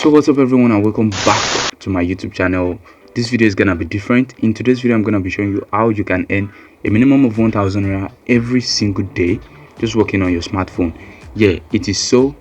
So what's up everyone, and welcome back to my YouTube channel. This video is gonna be different. In today's video I'm gonna be showing you how you can earn a minimum of 1,000 naira every single day just working on your smartphone. Yeah, it is so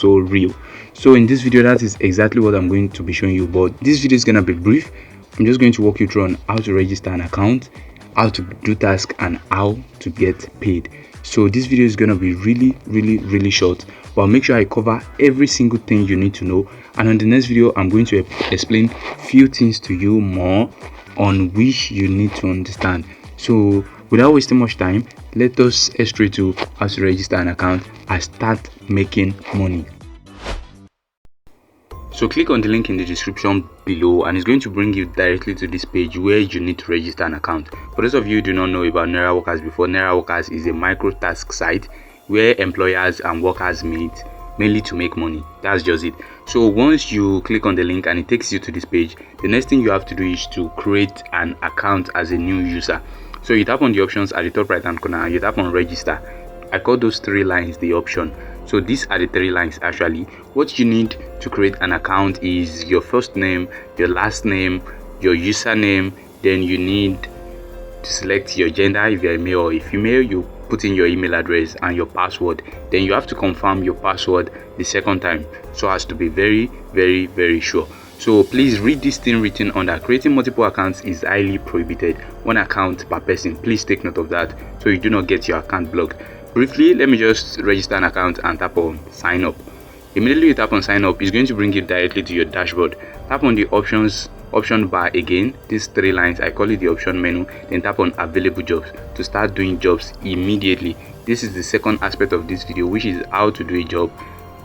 real. So in this video, that is exactly what I'm going to be showing you, but this video is gonna be brief. I'm just going to walk you through on how to register an account, how to do tasks, and how to get paid. So this video is gonna be really short, but I'll make sure I cover every single thing you need to know. And on the next video I'm going to explain few things to you more on which you need to understand. So without wasting much time, let us head straight to how to register an account and start making money. So click on the link in the description below and it's going to bring you directly to this page where you need to register an account. For those of you who do not know about Naira Workers before, Naira Workers is a micro task site where employers and workers meet mainly to make money. That's just it. So once you click on the link and it takes you to this page, the next thing you have to do is to create an account as a new user. So you tap on the options at the top right hand corner and you tap on register. I call those three lines the option. So these are the three lines actually. What you need to create an account is your first name, your last name, your username. Then you need to select your gender. If you're a male or a female, you put in your email address and your password. Then you have to confirm your password the second time so as to be very sure. So please read this thing written under. Creating multiple accounts is highly prohibited. One account per person. Please take note of that so you do not get your account blocked. Briefly, let me just register an account and tap on sign up. Immediately you tap on sign up, it's going to bring you directly to your dashboard. Tap on the option bar again, these three lines, I call it the option menu. Then tap on available jobs to start doing jobs immediately. This is the second aspect of this video, which is how to do a job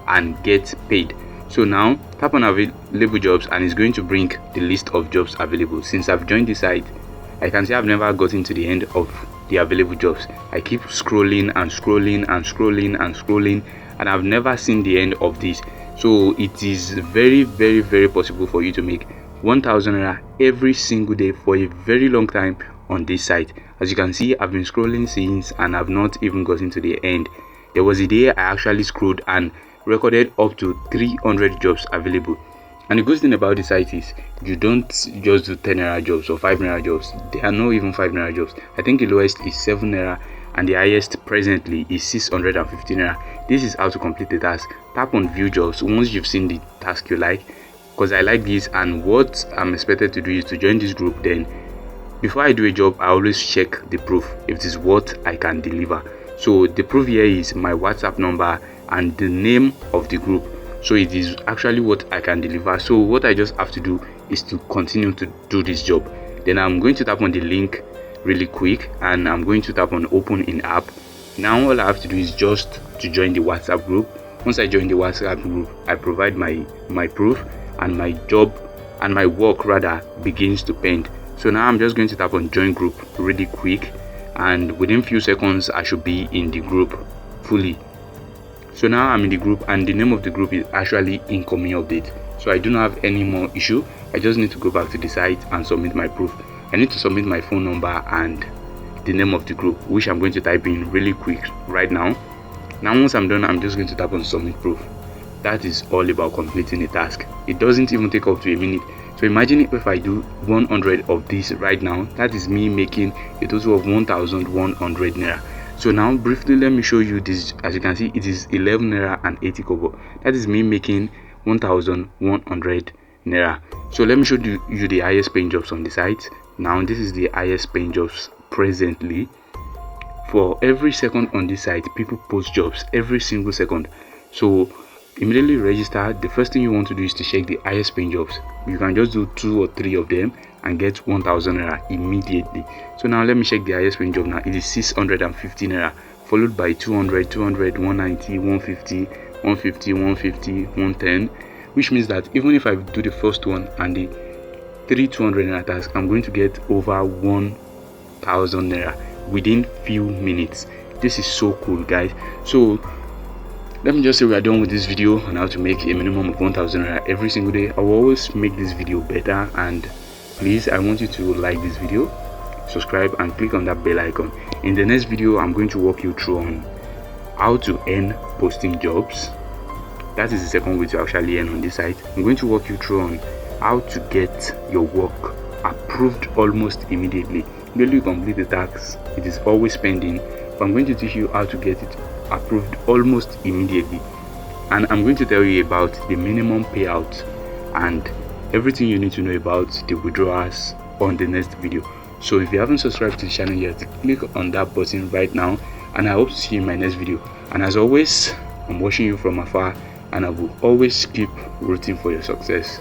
and get paid. So now tap on available jobs and it's going to bring the list of jobs available. Since I've joined the site, I can say I've never gotten to the end of the available jobs. I keep scrolling and I've never seen the end of this. So it is very possible for you to make 1,000 naira every single day for a very long time on this site. As you can see, I've been scrolling since and I've not even gotten to the end. There was a day I actually scrolled and recorded up to 300 jobs available. And the good thing about the site is you don't just do 10 naira jobs or 5 naira jobs. There are no even 5 naira jobs. I think the lowest is 7 naira and the highest presently is 650 naira. This is how to complete the task. Tap on view jobs once you've seen the task you like, because I like this, and what I'm expected to do is to join this group. Then before I do a job, I always check the proof if it is what I can deliver. So the proof here is my WhatsApp number and the name of the group. So it is actually what I can deliver. So what I just have to do is to continue to do this job. Then I'm going to tap on the link really quick and I'm going to tap on open in app. Now all I have to do is just to join the WhatsApp group. Once I join the WhatsApp group, I provide my proof and my job and my work rather begins to pend. So now I'm just going to tap on join group really quick and within few seconds I should be in the group fully. So now I'm in the group and the name of the group is actually incoming update. So I do not have any more issue. I just need to go back to the site and submit my proof. I need to submit my phone number and the name of the group, which I'm going to type in really quick right now. Now once I'm done, I'm just going to tap on submit proof. That is all about completing a task. It doesn't even take up to a minute. So imagine if I do 100 of this right now, that is me making a total of 1,100 naira. So now briefly let me show you this. As you can see, it is 11 naira and 80 kobo. That is me making 1,100 naira. So let me show you the highest paying jobs on the site. Now this is the highest paying jobs presently. For every second on this site, people post jobs every single second. So immediately register. The first thing you want to do is to check the highest paying jobs. You can just do 2 or 3 of them and get 1,000 naira immediately. So now let me check the highest paying job. Now it is 650 naira, followed by 200, 190, 150, 150, 150, 110, which means that even if I do the first one and the 200 naira task, I'm going to get over 1,000 naira within few minutes. This is so cool, guys. So let me just say we are done with this video on how to make a minimum of 1,000 naira every single day. I will always make this video better, and please, I want you to like this video, subscribe and click on that bell icon. In the next video I'm going to walk you through on how to earn posting jobs, That is the second way to actually earn on this site. I'm going to walk you through on how to get your work approved almost immediately. When you complete the task, it is always pending, but I'm going to teach you how to get it approved almost immediately. And I'm going to tell you about the minimum payout and everything you need to know about the withdrawals on the next video. So if you haven't subscribed to the channel yet, click on that button right now, and I hope to see you in my next video. And as always, I'm watching you from afar, and I will always keep rooting for your success.